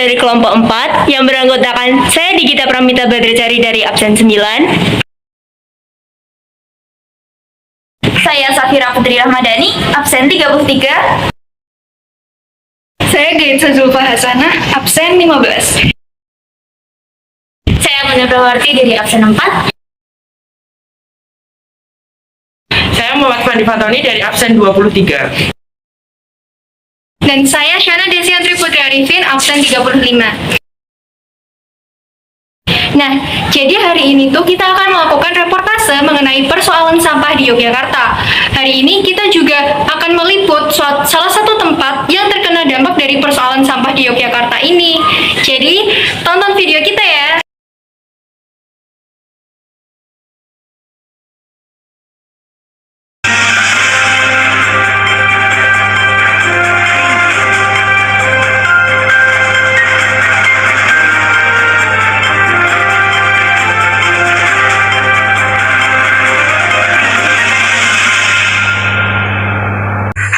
dari kelompok 4 yang beranggotakan saya Digita Pramita Badracari dari absen 9. Saya Safira Putri Rahmadani, absen 33. Saya Gaitsa Zulfa Hasanah, absen 15. Saya Muna Prawarti dari absen 4. Saya Muhammad Fandi Fatoni dari absen 23. Dan saya Syana Desiantri Putri Arifin, absen 35. Nah, jadi hari ini tuh kita akan melakukan reportase mengenai persoalan sampah di Yogyakarta. Hari ini kita juga akan meliput salah satu tempat yang terkena dampak dari persoalan sampah di Yogyakarta ini. Jadi, tonton video kita ya.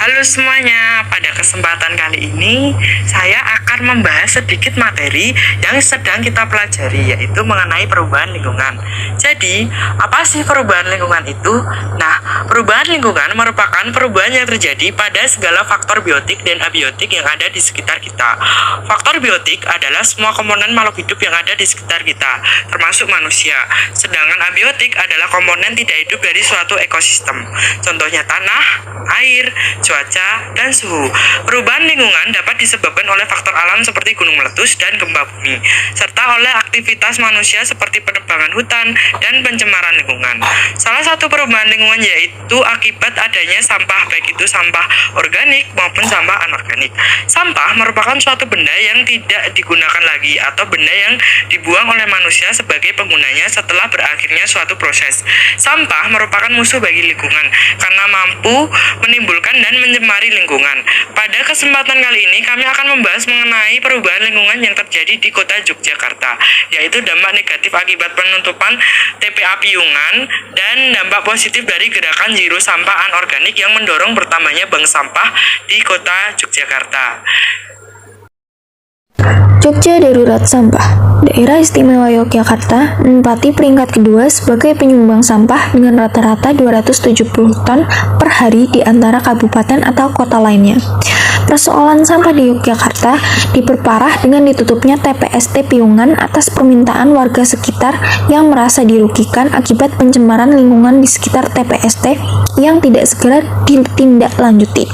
Halo semuanya, pada kesempatan kali ini saya akan membahas sedikit materi yang sedang kita pelajari, yaitu mengenai perubahan lingkungan. Jadi, apa sih perubahan lingkungan itu? Nah, perubahan lingkungan merupakan perubahan yang terjadi pada segala faktor biotik dan abiotik yang ada di sekitar kita. Faktor biotik adalah semua komponen makhluk hidup yang ada di sekitar kita, termasuk manusia. Sedangkan abiotik adalah komponen tidak hidup dari suatu ekosistem. Contohnya tanah, air, cuaca, dan suhu. Perubahan lingkungan dapat disebabkan oleh faktor alam seperti gunung meletus dan gempa bumi, serta oleh aktivitas manusia seperti penebangan hutan dan pencemaran lingkungan. Salah satu perubahan lingkungan yaitu akibat adanya sampah, baik itu sampah organik maupun sampah anorganik. Sampah merupakan suatu benda yang tidak digunakan lagi atau benda yang dibuang oleh manusia sebagai penggunanya setelah berakhirnya suatu proses. Sampah merupakan musuh bagi lingkungan karena mampu menimbulkan dan mencemari lingkungan. Pada kesempatan kali ini kami akan membahas mengenai perubahan lingkungan yang terjadi di kota Yogyakarta, yaitu dampak negatif akibat penutupan TPA Piungan dan dampak positif dari gerakan Zero Sampah Anorganik yang mendorong bertambahnya bank sampah di kota Yogyakarta. Jogja Darurat Sampah. Daerah Istimewa Yogyakarta menempati peringkat kedua sebagai penyumbang sampah dengan rata-rata 270 ton per hari di antara kabupaten atau kota lainnya. Persoalan sampah di Yogyakarta diperparah dengan ditutupnya TPST Piungan atas permintaan warga sekitar yang merasa dirugikan akibat pencemaran lingkungan di sekitar TPST yang tidak segera ditindaklanjuti.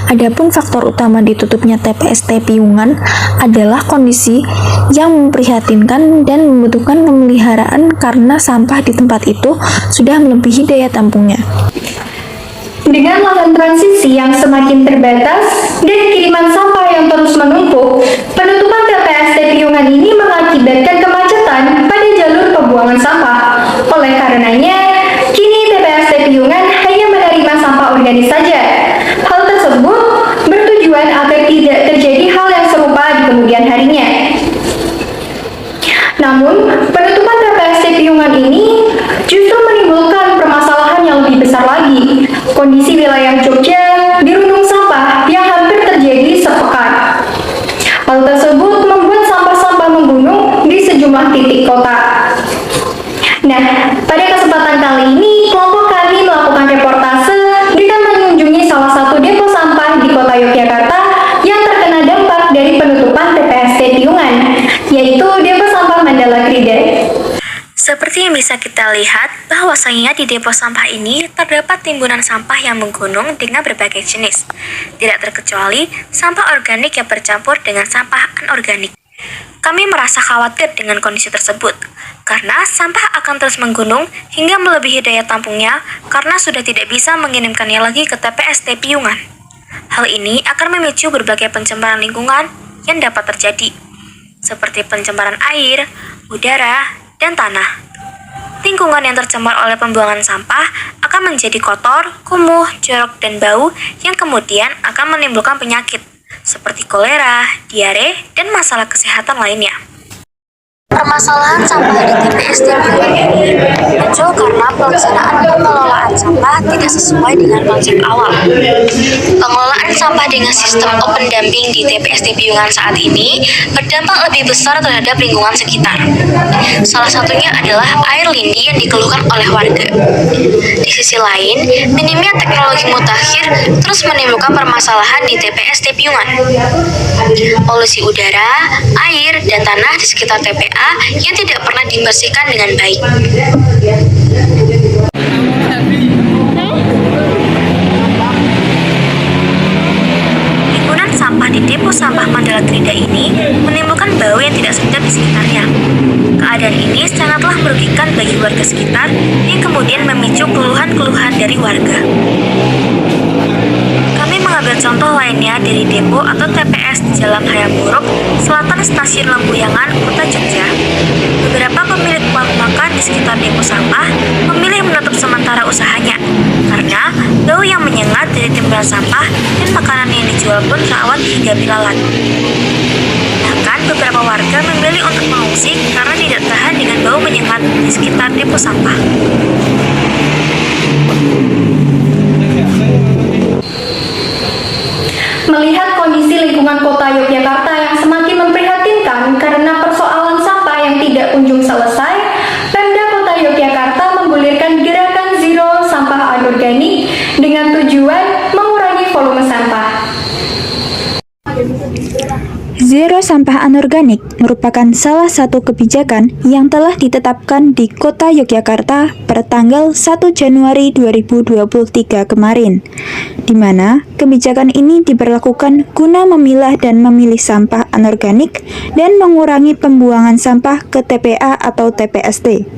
Adapun faktor utama ditutupnya TPST Piungan adalah kondisi yang memprihatinkan dan membutuhkan pemeliharaan karena sampah di tempat itu sudah melebihi daya tampungnya. Dengan lahan transisi yang semakin terbatas dan kiriman sampah yang terus menumpuk, penutupan TPST Piungan ini mengakibatkan kemacetan pada jalur pembuangan sampah. Oleh karenanya, kini TPST Piungan hanya menerima sampah organik saja. Hal tersebut bertujuan agar tidak terjadi hal yang serupa di kemudian harinya. Namun, penutupan TPST Piungan ini justru menimbulkan permasalahan yang lebih besar lagi. Kondisi wilayah Jogja dirundung sampah yang hampir terjadi sepekan. Hal tersebut membuat sampah-sampah menggunung di sejumlah titik kota. Nah, pada kesempatan kali ini, kelompok kami melakukan reportase dengan mengunjungi salah satu depo sampah di kota Yogyakarta yang terkena dampak dari penutupan TPST Piungan, yaitu depo sampah Mandala Krida. Seperti yang bisa kita lihat, bahwasanya di depo sampah ini terdapat timbunan sampah yang menggunung dengan berbagai jenis. Tidak terkecuali sampah organik yang bercampur dengan sampah anorganik. Kami merasa khawatir dengan kondisi tersebut, karena sampah akan terus menggunung hingga melebihi daya tampungnya karena sudah tidak bisa mengirimkannya lagi ke TPST Piungan. Hal ini akan memicu berbagai pencemaran lingkungan yang dapat terjadi, seperti pencemaran air, udara, dan tanah. Lingkungan yang tercemar oleh pembuangan sampah akan menjadi kotor, kumuh, jorok, dan bau yang kemudian akan menimbulkan penyakit seperti kolera, diare, dan masalah kesehatan lainnya. Permasalahan sampah di TPST Piungan ini muncul karena pelaksanaan pengelolaan sampah tidak sesuai dengan konsep awal. Pengelolaan sampah dengan sistem open dumping di TPST Piungan saat ini berdampak lebih besar terhadap lingkungan sekitar. Salah satunya adalah air lindi yang dikeluhkan oleh warga. Di sisi lain, minimnya teknologi mutakhir terus menimbulkan permasalahan di TPST Piungan. Polusi udara, air, dan tanah di sekitar TPA yang tidak pernah dibersihkan dengan baik. Timbunan sampah di depo sampah Mandala Krida ini menimbulkan bau yang tidak sedap di sekitarnya. Keadaan ini sangatlah merugikan bagi warga sekitar yang kemudian memicu keluhan-keluhan dari warga. Kami mengambil contoh lainnya dari depo atau TPS di Jalan Hayam Buruk, Selatan Stasiun Lempuyangan, Kota Jogja. Beberapa pemilik warung makan di sekitar depo sampah memilih menutup sementara usahanya karena bau yang menyengat dari timbunan sampah dan makanan yang dijual pun rawan hingga belalang. Bahkan beberapa warga memilih untuk mengungsi karena tidak tahan dengan bau menyengat di sekitar depo sampah. Melihat kondisi lingkungan kota Yogyakarta yang semakin memprihatinkan karena persoalan sampah yang tidak kunjung selesai, Pemda Kota Yogyakarta menggulirkan gerakan Zero Sampah Anorganik dengan tujuan mengurangi volume sampah. Zero sampah anorganik merupakan salah satu kebijakan yang telah ditetapkan di Kota Yogyakarta per tanggal 1 Januari 2023 kemarin, di mana kebijakan ini diberlakukan guna memilah dan memilih sampah anorganik dan mengurangi pembuangan sampah ke TPA atau TPST.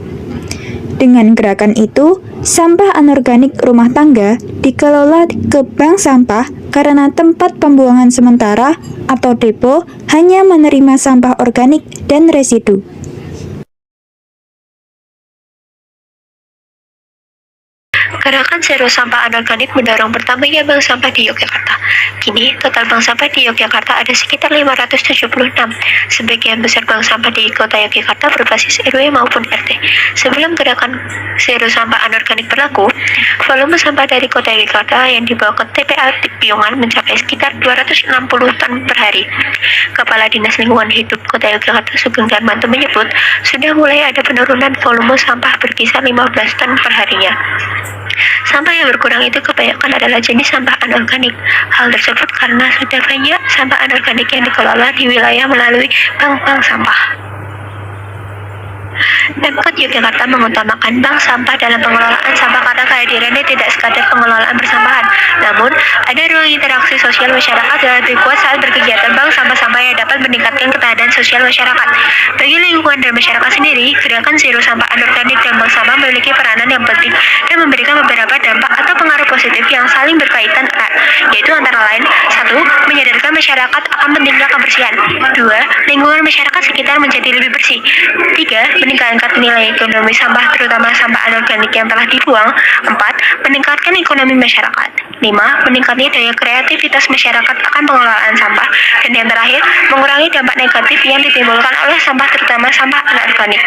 Dengan gerakan itu, sampah anorganik rumah tangga dikelola ke bank sampah karena tempat pembuangan sementara atau depo hanya menerima sampah organik dan residu. Gerakan Zero Sampah Anorganik mendorong bertambahnya bank sampah di Yogyakarta. Kini, total bank sampah di Yogyakarta ada sekitar 576. Sebagian besar bank sampah di kota Yogyakarta berbasis RW maupun RT. Sebelum gerakan Zero Sampah Anorganik berlaku, volume sampah dari kota Yogyakarta yang dibawa ke TPA Piungan mencapai sekitar 260 ton per hari. Kepala Dinas Lingkungan Hidup Kota Yogyakarta Sugeng Darmanto menyebut, sudah mulai ada penurunan volume sampah berkisar 15 ton per harinya. Sampah yang berkurang itu kebanyakan adalah jenis sampah anorganik. Hal tersebut karena sudah banyak sampah anorganik yang dikelola di wilayah melalui bank-bank sampah. Pemkot Yogyakarta mengutamakan bank sampah dalam pengelolaan sampah karena kehadirannya tidak sekadar pengelolaan persampahan, namun ada ruang interaksi sosial masyarakat yang lebih kuat saat berkegiatan bank sampah-sampah yang dapat meningkatkan ketahanan sosial masyarakat. Bagi lingkungan dan masyarakat sendiri, gerakan Zero Sampah Anorganik dan bank sampah memiliki peranan yang penting dan memberikan beberapa dampak atau pengaruh positif yang saling berkaitan erat, yaitu antara lain: 1. Menyadarkan masyarakat akan pentingnya kebersihan. 2. Lingkungan masyarakat sekitar menjadi lebih bersih. 3. Meningkatkan nilai ekonomi sampah, terutama sampah anorganik yang telah dibuang. 4. Meningkatkan ekonomi masyarakat. 5. Meningkatnya daya kreativitas masyarakat akan pengelolaan sampah. Dan yang terakhir, mengurangi dampak negatif yang ditimbulkan oleh sampah, terutama sampah anorganik.